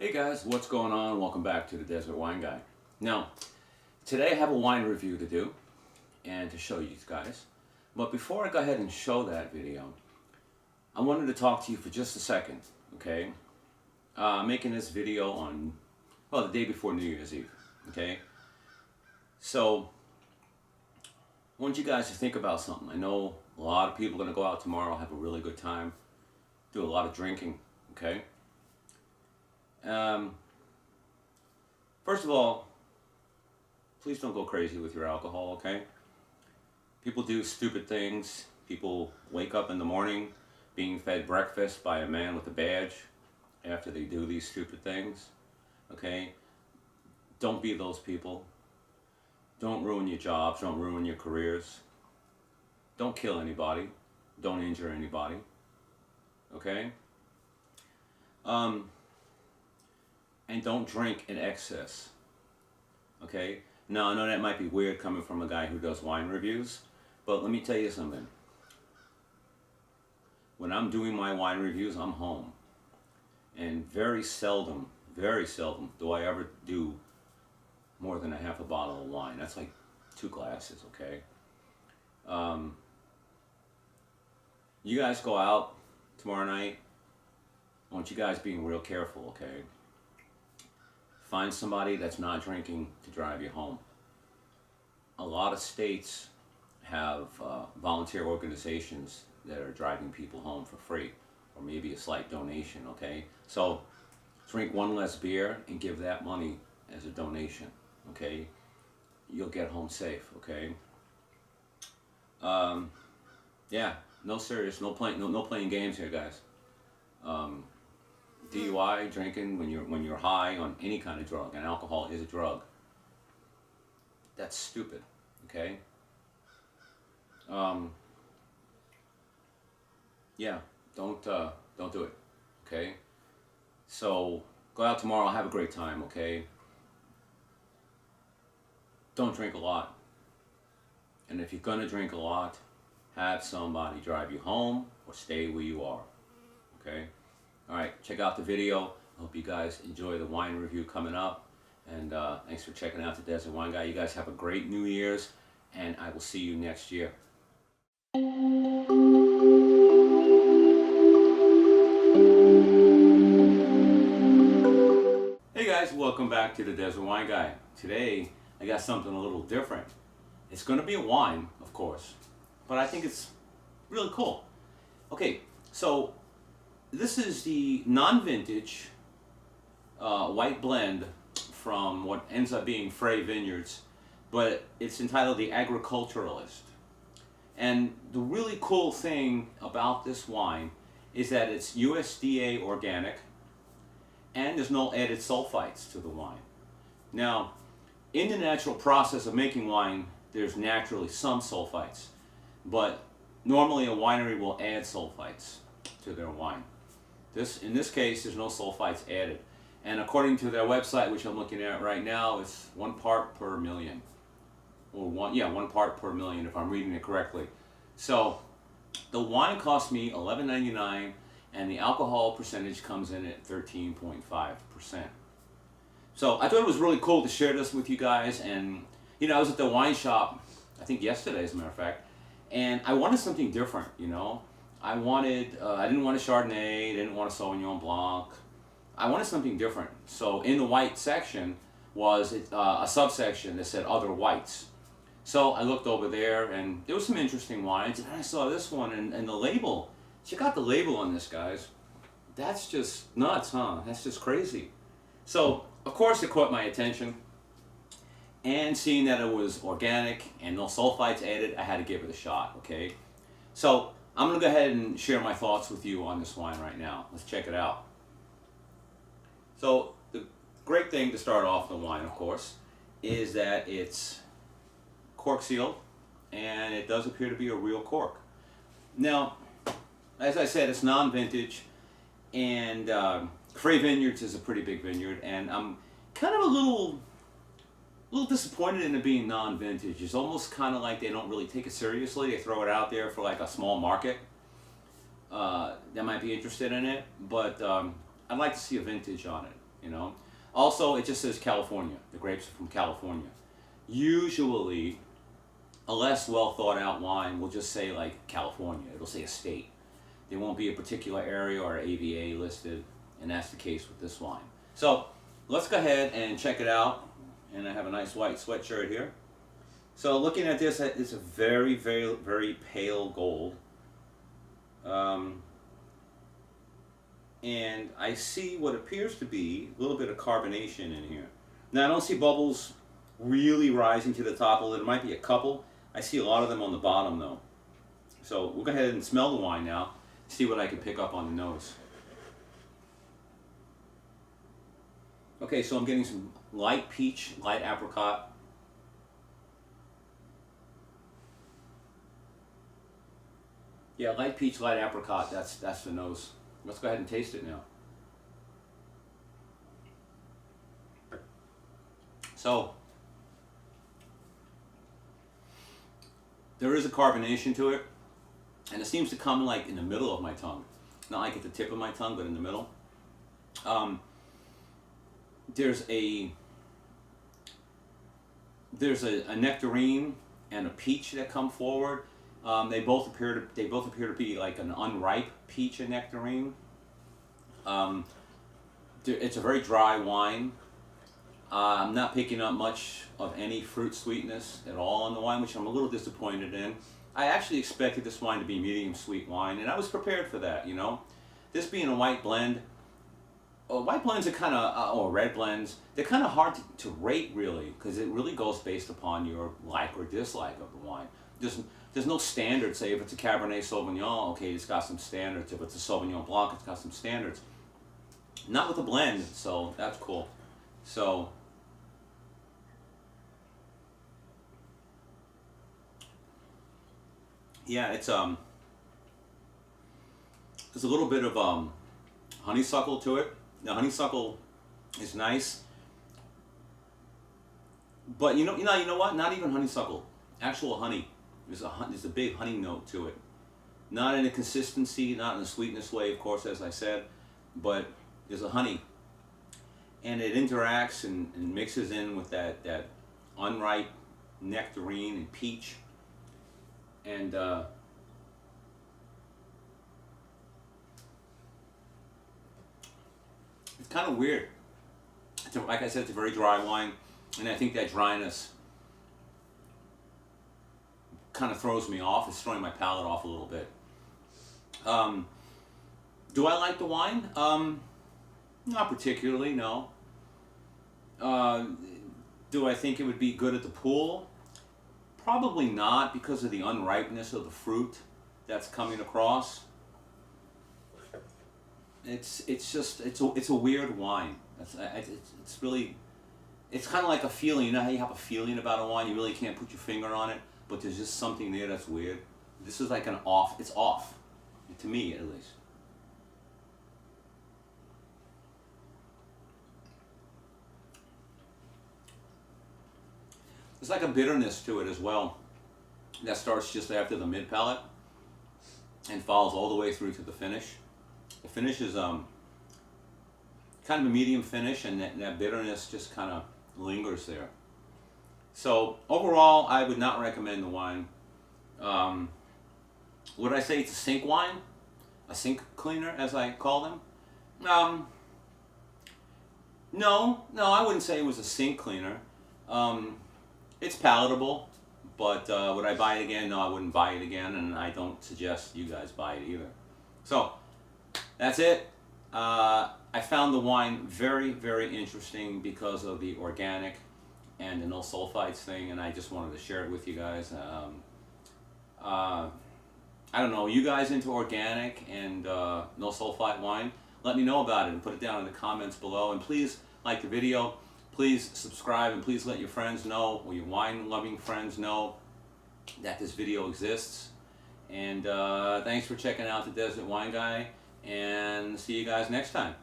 Hey guys, what's going on? Welcome back to the Desert Wine Guy. Now, today I have a wine review to do and to show you guys. But before I go ahead and show that video, I wanted to talk to you for just a second, okay? Making this video on, well, the day before New Year's Eve, okay? So, I want you guys to think about something. I know a lot of people are going to go out tomorrow, have a really good time, do a lot of drinking, okay? First of all, please don't go crazy with your alcohol, okay? People do stupid things. People wake up in the morning being fed breakfast by a man with a badge after they do these stupid things, okay? Don't be those people. Don't ruin your jobs. Don't ruin your careers. Don't kill anybody. Don't injure anybody, okay? And don't drink in excess, okay? Now, I know that might be weird coming from a guy who does wine reviews, but let me tell you something. When I'm doing my wine reviews, I'm home. And very seldom do I ever do more than a half a bottle of wine. That's like 2 glasses, okay? You guys go out tomorrow night. I want you guys being real careful, okay? Find somebody that's not drinking to drive you home. A lot of states have volunteer organizations that are driving people home for free, or maybe a slight donation, okay? So drink 1 less beer and give that money as a donation, okay? You'll get home safe, okay? Yeah, no playing games here, guys. DUI, drinking when you're high on any kind of drug, and alcohol is a drug. That's stupid, okay? Yeah, don't do it, okay? So go out tomorrow, have a great time, okay? Don't drink a lot, and if you're gonna drink a lot, have somebody drive you home or stay where you are, okay? All right, check out the video. I hope you guys enjoy the wine review coming up. And thanks for checking out the Desert Wine Guy. You guys have a great New Year's, and I will see you next year. Hey guys, welcome back to the Desert Wine Guy. Today, I got something a little different. It's going to be a wine, of course, but I think it's really cool. Okay, so this is the non-vintage white blend from what ends up being Frey Vineyards, but it's entitled the Agriculturist. And the really cool thing about this wine is that it's USDA organic and there's no added sulfites to the wine. Now, in the natural process of making wine, there's naturally some sulfites, but normally a winery will add sulfites to their wine. In this case, there's no sulfites added. And according to their website, which I'm looking at right now, it's 1 part per million. Or 1 part per million if I'm reading it correctly. So the wine cost me $11.99 and the alcohol percentage comes in at 13.5%. So I thought it was really cool to share this with you guys. And you know, I was at the wine shop, I think yesterday as a matter of fact, and I wanted something different, you know. I didn't want a Chardonnay, didn't want a Sauvignon Blanc. I wanted something different. So in the white section was a subsection that said other whites. So I looked over there and there was some interesting wines, and I saw this one and the label. Check out the label on this, guys. That's just nuts, huh? That's just crazy. So of course it caught my attention, and seeing that it was organic and no sulfites added, I had to give it a shot, okay? So I'm going to go ahead and share my thoughts with you on this wine right now. Let's check it out. So the great thing to start off the wine, of course, is that it's cork sealed, and it does appear to be a real cork. Now, as I said, it's non-vintage, and Frey Vineyards is a pretty big vineyard, and I'm kind of a little disappointed in it being non-vintage. It's almost kind of like they don't really take it seriously. They throw it out there for like a small market that might be interested in it, but I'd like to see a vintage on it. you know. Also, it just says California. The grapes are from California. Usually, a less well thought out wine will just say like California. It'll say a state. There won't be a particular area or AVA listed, and that's the case with this wine. So let's go ahead and check it out. And I have a nice white sweatshirt here. So looking at this, it's a very, very, very pale gold. And I see what appears to be a little bit of carbonation in here. Now I don't see bubbles really rising to the top of it. There might be a couple. I see a lot of them on the bottom though. So we'll go ahead and smell the wine now, see what I can pick up on the nose. Okay, so I'm getting some light peach, light apricot. Yeah, light peach, light apricot, that's the nose. Let's go ahead and taste it now. So, there is a carbonation to it, and it seems to come like in the middle of my tongue. Not like at the tip of my tongue, but in the middle. There's a nectarine and a peach that come forward. They both appear to be like an unripe peach and nectarine. It's a very dry wine. I'm not picking up much of any fruit sweetness at all in the wine, which I'm a little disappointed in. I actually expected this wine to be medium sweet wine, and I was prepared for that, you know. This being a white blend, white blends are kind of, or red blends, they're kind of hard to rate really, because it really goes based upon your like or dislike of the wine. There's no standard. Say if it's a Cabernet Sauvignon, okay, it's got some standards. If it's a Sauvignon Blanc, it's got some standards. Not with a blend, so that's cool. So, yeah, there's a little bit of honeysuckle to it. Now, honeysuckle is nice, but you know what? Not even honeysuckle. Actual honey. There's a big honey note to it. Not in a consistency, not in a sweetness way, of course, as I said, but there's a honey. And it interacts and mixes in with that unripe nectarine and peach. And it's kind of weird. Like I said, it's a very dry wine, and I think that dryness kind of throws me off. It's throwing my palate off a little bit. Do I like the wine? Not particularly, no. Do I think it would be good at the pool? Probably not, because of the unripeness of the fruit that's coming across. It's a weird wine. It's really, it's kind of like a feeling. You know how you have a feeling about a wine, you really can't put your finger on it, but there's just something there that's weird. This is like it's off, to me at least. There's like a bitterness to it as well that starts just after the mid palate and follows all the way through to the finish. The finish is kind of a medium finish, and that bitterness just kind of lingers there. So overall, I would not recommend the wine. Would I say it's a sink wine? A sink cleaner, as I call them? No, I wouldn't say it was a sink cleaner. It's palatable, but would I buy it again? No, I wouldn't buy it again, and I don't suggest you guys buy it either. So, that's it. I found the wine very, very interesting because of the organic and the no sulfites thing, and I just wanted to share it with you guys. I don't know, you guys into organic and no sulfite wine? Let me know about it and put it down in the comments below, and please like the video. Please subscribe, and please let your friends know, or your wine-loving friends know, that this video exists. And thanks for checking out the Desert Wine Guy, and see you guys next time.